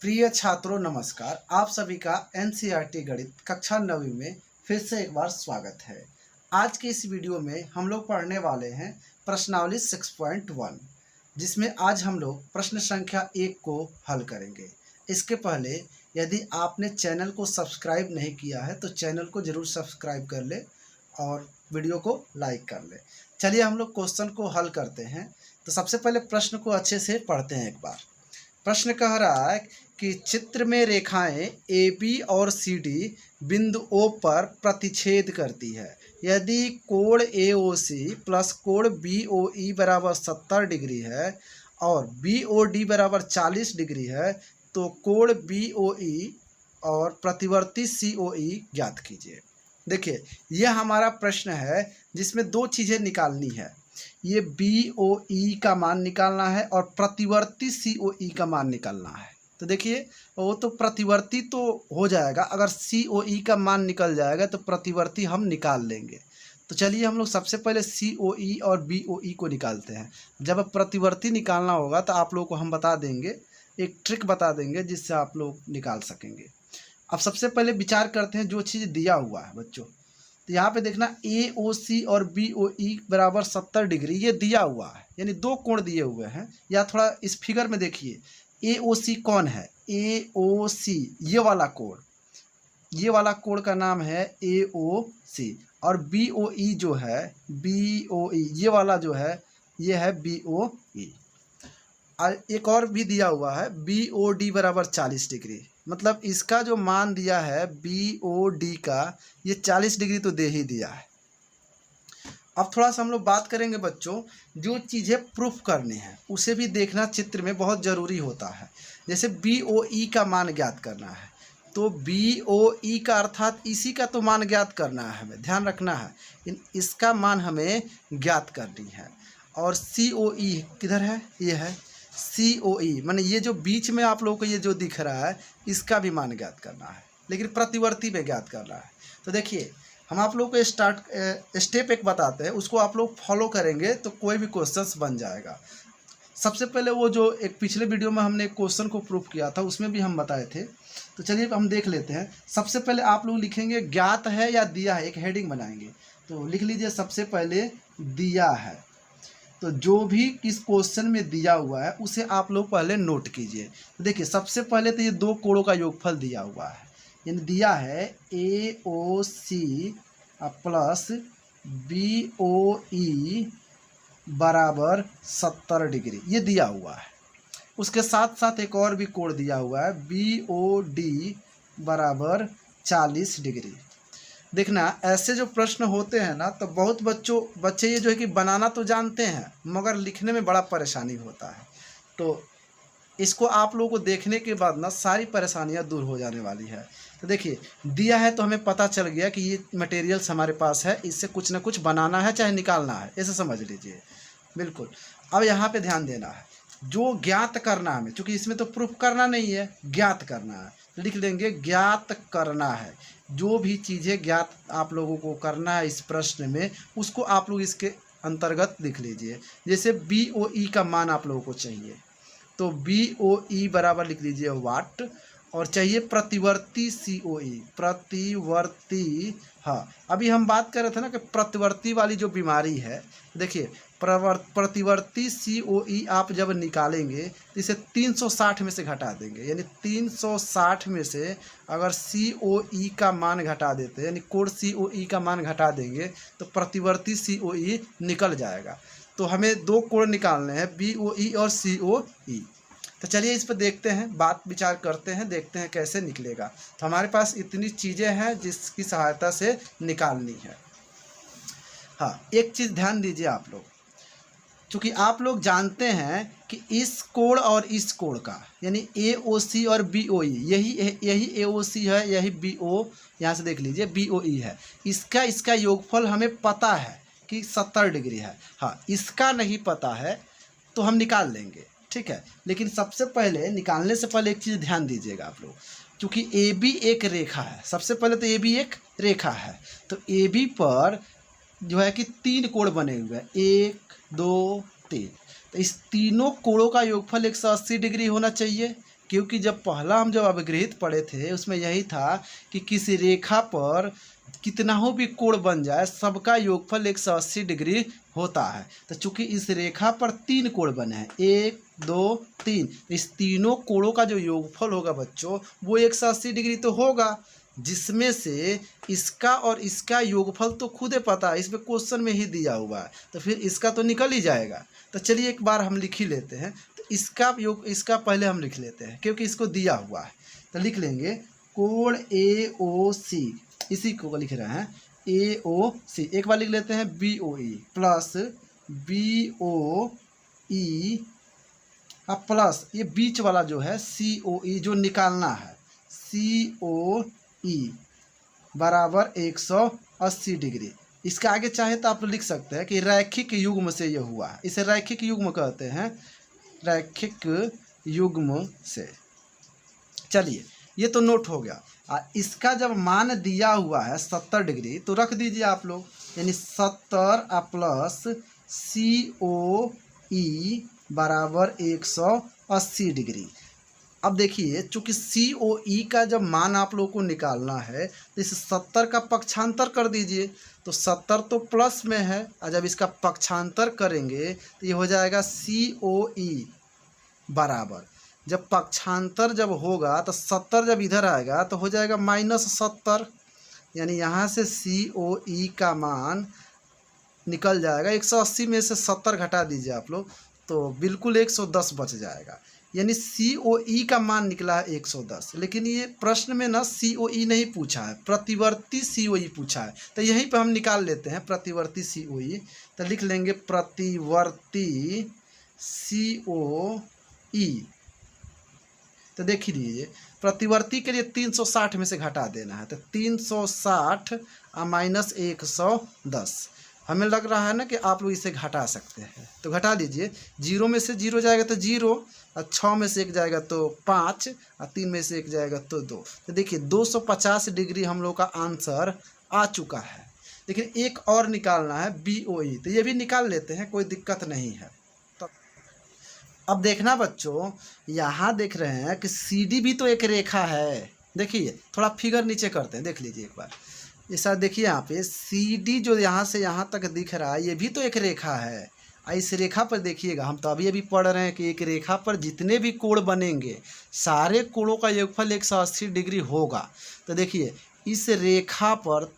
प्रिय छात्रों नमस्कार। आप सभी का एनसीईआरटी गणित कक्षा 9वीं में फिर से एक बार स्वागत है। आज के इस वीडियो में हम लोग पढ़ने वाले हैं प्रश्नावली 6.1, जिसमें आज हम लोग प्रश्न संख्या 1 को हल करेंगे। इसके पहले यदि आपने चैनल को सब्सक्राइब नहीं किया है तो चैनल को ज़रूर सब्सक्राइब कर ले और वीडियो को लाइक कर ले। चलिए हम लोग क्वेश्चन को हल करते हैं। तो सबसे पहले प्रश्न को अच्छे से पढ़ते हैं एक बार। प्रश्न कह रहा है कि चित्र में रेखाएं AB और CD बिंदु O पर प्रतिच्छेद करती है। यदि कोण AOC प्लस कोण BOE बराबर 70 डिग्री है और BOD बराबर 40 डिग्री है तो कोण BOE और प्रतिवर्ती COE ज्ञात कीजिए। देखिए, यह हमारा प्रश्न है जिसमें दो चीज़ें निकालनी है। ये BOE का मान निकालना है और प्रतिवर्ती COE का मान निकालना है। तो देखिए, वो तो प्रतिवर्ती तो हो जाएगा, अगर COE का मान निकल जाएगा तो प्रतिवर्ती हम निकाल लेंगे। तो चलिए हम लोग सबसे पहले COE और BOE को निकालते हैं। जब प्रतिवर्ती निकालना होगा तो आप लोगों को हम बता देंगे, एक ट्रिक बता देंगे जिससे आप लोग निकाल सकेंगे। अब सबसे पहले विचार करते हैं जो चीज़ दिया हुआ है बच्चों। तो यहाँ पे देखना AOC और BOE बराबर 70 डिग्री ये दिया हुआ है, यानी दो कोण दिए हुए हैं। या थोड़ा इस फिगर में देखिए, AOC कौन है? AOC ये वाला कोण का नाम है AOC और BOE जो है BOE ये वाला जो है ये है BOE। और एक और भी दिया हुआ है BOD बराबर 40 डिग्री, मतलब इसका जो मान दिया है BOD का ये 40 डिग्री तो दे ही दिया है। अब थोड़ा सा हम लोग बात करेंगे बच्चों, जो चीज़ें प्रूफ करनी है उसे भी देखना चित्र में बहुत ज़रूरी होता है। जैसे BOE का मान ज्ञात करना है तो BOE का अर्थात इसी का तो मान ज्ञात करना है, हमें ध्यान रखना है, इसका मान हमें ज्ञात करनी है। और COE किधर है? ये है COE, माने ये जो बीच में आप लोगों को ये जो दिख रहा है इसका भी मान ज्ञात करना है, लेकिन प्रतिवर्ती में ज्ञात करना है। तो देखिए, हम आप लोगों को स्टेप एक बताते हैं, उसको आप लोग फॉलो करेंगे तो कोई भी क्वेश्चंस बन जाएगा। सबसे पहले वो जो एक पिछले वीडियो में हमने एक क्वेश्चन को प्रूफ किया था उसमें भी हम बताए थे, तो चलिए हम देख लेते हैं। सबसे पहले आप लोग लिखेंगे ज्ञात है या दिया है, एक हेडिंग बनाएंगे। तो लिख लीजिए सबसे पहले दिया है। तो जो भी इस क्वेश्चन में दिया हुआ है उसे आप लोग पहले नोट कीजिए। तो देखिए, सबसे पहले तो ये दो कोणों का योगफल दिया हुआ है, यानी दिया है AOC प्लस BOE बराबर 70 डिग्री, ये दिया हुआ है। उसके साथ साथ एक और भी कोण दिया हुआ है BOD बराबर 40 डिग्री। देखना, ऐसे जो प्रश्न होते हैं ना तो बहुत बच्चे ये जो है कि बनाना तो जानते हैं मगर लिखने में बड़ा परेशानी होता है। तो इसको आप लोगों को देखने के बाद ना सारी परेशानियां दूर हो जाने वाली है। तो देखिए, दिया है तो हमें पता चल गया कि ये मटेरियल्स हमारे पास है, इससे कुछ ना कुछ बनाना है चाहे निकालना है, ऐसे समझ लीजिए। बिल्कुल। अब यहाँ पे ध्यान देना है, जो ज्ञात करना है हमें, चूँकि इसमें तो प्रूफ करना नहीं है, ज्ञात करना है, लिख लेंगे ज्ञात करना है। जो भी चीज़ें ज्ञात आप लोगों को करना है इस प्रश्न में उसको आप लोग इसके अंतर्गत लिख लीजिए। जैसे BOE का मान आप लोगों को चाहिए तो BOE बराबर लिख लीजिए वाट, और चाहिए प्रतिवर्ती COE, प्रतिवर्ती। हाँ, अभी हम बात कर रहे थे ना कि प्रतिवर्ती वाली जो बीमारी है, देखिए प्रतिवर्ती COE आप जब निकालेंगे तो इसे 360 में से घटा देंगे, यानी 360 में से अगर COE का मान घटा देते हैं, यानी कोण COE का मान घटा देंगे तो प्रतिवर्ती COE निकल जाएगा। तो हमें दो कोण निकालने हैं BOE और COE। तो चलिए इस पर देखते हैं, बात विचार करते हैं, देखते हैं कैसे निकलेगा। तो हमारे पास इतनी चीज़ें हैं जिसकी सहायता से निकालनी है। हाँ, एक चीज़ ध्यान दीजिए आप लोग, क्योंकि आप लोग जानते हैं कि इस कोण और इस कोण का, यानी AOC और BOE, यही AOC है, यही BO, यहाँ से देख लीजिए BOE है। इसका योगफल हमें पता है कि 70 डिग्री है। हाँ, इसका नहीं पता है तो हम निकाल लेंगे, ठीक है। लेकिन सबसे पहले निकालने से पहले एक चीज़ ध्यान दीजिएगा आप लोग, क्योंकि AB एक रेखा है। सबसे पहले तो AB एक रेखा है, तो AB पर जो है कि 3 कोण बने हुए हैं, 1 2 3। तो इस तीनों कोणों का योगफल 180 डिग्री होना चाहिए। क्योंकि जब पहला हम जब अभिगृहित पढ़े थे उसमें यही था कि किसी रेखा पर कितना हो भी कोण बन जाए सबका योगफल 180 डिग्री होता है। तो चूंकि इस रेखा पर 3 कोण बने हैं, 1 2 3, इस तीनों कोणों का जो योगफल होगा बच्चों वो 180 डिग्री तो होगा, जिसमें से इसका और इसका योगफल तो खुद ही पता है, इसमें क्वेश्चन में ही दिया हुआ है, तो फिर इसका तो निकल ही जाएगा। तो चलिए एक बार हम लिख ही लेते हैं। तो इसका योग, इसका पहले हम लिख लेते हैं क्योंकि इसको दिया हुआ है। तो लिख लेंगे कोण AOC, इसी को लिख रहे हैं AOC। एक बार लिख लेते हैं BOE प्लस BOE प्लस ये बीच वाला जो है COE जो निकालना है, COE बराबर 180 डिग्री। इसका आगे चाहे तो आप लिख सकते हैं कि रैखिक युग्म से यह हुआ है, इसे रैखिक युग्म कहते हैं, रैखिक युग्म से। चलिए ये तो नोट हो गया। इसका जब मान दिया हुआ है 70 डिग्री तो रख दीजिए आप लोग, यानी 70 प्लस COE बराबर 180 डिग्री। अब देखिए चूंकि COE का जब मान आप लोगों को निकालना है तो इस 70 का पक्षांतर कर दीजिए, तो 70 तो प्लस में है और जब इसका पक्षांतर करेंगे तो ये हो जाएगा COE बराबर, जब पक्षांतर जब होगा तो 70 जब इधर आएगा तो हो जाएगा -70, यानी यहाँ से COE का मान निकल जाएगा 180 में से 70 घटा दीजिए आप लोग तो बिल्कुल 110 बच जाएगा, यानी COE का मान निकला है 110। लेकिन ये प्रश्न में ना COE नहीं पूछा है, प्रतिवर्ती COE पूछा है, तो यहीं पे हम निकाल लेते हैं प्रतिवर्ती COE। तो लिख लेंगे प्रतिवर्ती COE। तो देख लीजिए प्रतिवर्ती के लिए 360 में से घटा देना है, तो 360 माइनस 110। हमें लग रहा है ना कि आप लोग इसे घटा सकते हैं, तो घटा लीजिए। 0 में से 0 जाएगा तो 0, और 6 में से 1 जाएगा तो 5, और 3 में से 1 जाएगा तो 2। तो देखिए 250 डिग्री हम लोग का आंसर आ चुका है। लेकिन एक और निकालना है BOE, तो ये भी निकाल लेते हैं, कोई दिक्कत नहीं है। तो अब देखना बच्चों, यहाँ देख रहे हैं कि CD भी तो एक रेखा है। देखिए थोड़ा फिगर नीचे करते हैं, देख लीजिए एक बार। ऐसा देखिए यहाँ पे CD जो यहाँ से यहाँ तक दिख रहा है ये भी तो एक रेखा है। इस रेखा पर देखिएगा, हम तो अभी पढ़ रहे हैं कि एक रेखा पर जितने भी कोण बनेंगे सारे कोणों का योगफल 180 डिग्री होगा। तो देखिए इस रेखा पर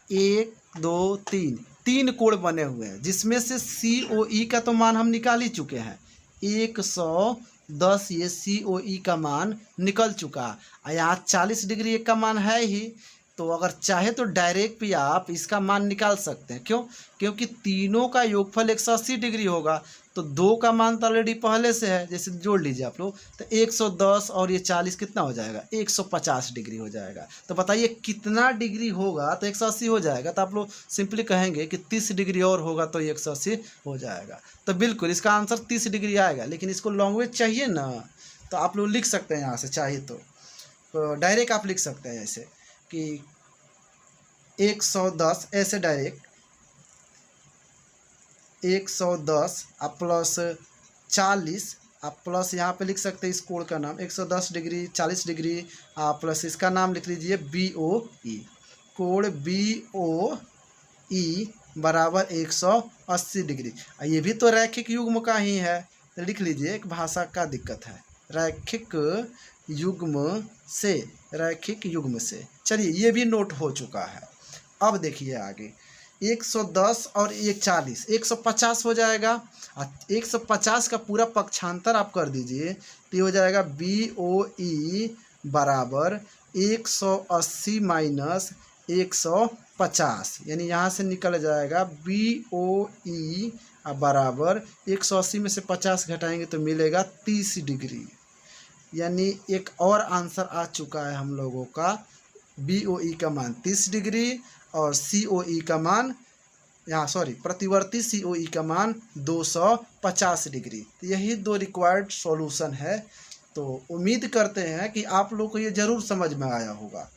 1 2 3 कोण बने हुए हैं, जिसमें से COE का तो मान हम निकाल ही चुके हैं, 110 ये COE का मान निकल चुका। यहाँ 40 डिग्री एक का मान है ही, तो अगर चाहे तो डायरेक्ट भी आप इसका मान निकाल सकते हैं। क्यों? क्योंकि तीनों का योगफल 180 डिग्री होगा, तो 2 का मान तो ऑलरेडी पहले से है, जैसे जोड़ लीजिए आप लोग, तो 110 और ये 40 कितना हो जाएगा, 150 डिग्री हो जाएगा। तो बताइए कितना डिग्री होगा तो 180 हो जाएगा। तो आप लोग सिंपली कहेंगे कि 30 डिग्री और होगा तो 180 हो जाएगा। तो बिल्कुल इसका आंसर 30 डिग्री आएगा। लेकिन इसको लैंग्वेज चाहिए ना, तो आप लोग लिख सकते हैं यहाँ से, चाहिए तो डायरेक्ट आप लिख सकते हैं ऐसे कि 110, ऐसे डायरेक्ट 110 आप प्लस 40 आप प्लस यहाँ पे लिख सकते हैं इस कोण का नाम 110 डिग्री 40 डिग्री आप प्लस इसका नाम लिख लीजिए BOE। कोण BOE बराबर 180 डिग्री। ये भी तो रैखिक युग्म का ही है, तो लिख लीजिए, एक भाषा का दिक्कत है, रैखिक युग्म से, रैखिक युग्म से। चलिए ये भी नोट हो चुका है। अब देखिए आगे 110 और 140 150 हो जाएगा। 150 का पूरा पक्षांतर आप कर दीजिए तो ये हो जाएगा BOE बराबर 180 माइनस 150, यानी यहाँ से निकल जाएगा BOE बराबर 180 में से 50 घटाएंगे तो मिलेगा 30 डिग्री। यानी एक और आंसर आ चुका है हम लोगों का, BOE का मान 30 डिग्री और COE का मान, यहाँ सॉरी प्रतिवर्ती COE का मान 250 डिग्री। तो यही 2 रिक्वायर्ड सॉल्यूशन है। तो उम्मीद करते हैं कि आप लोग को ये ज़रूर समझ में आया होगा।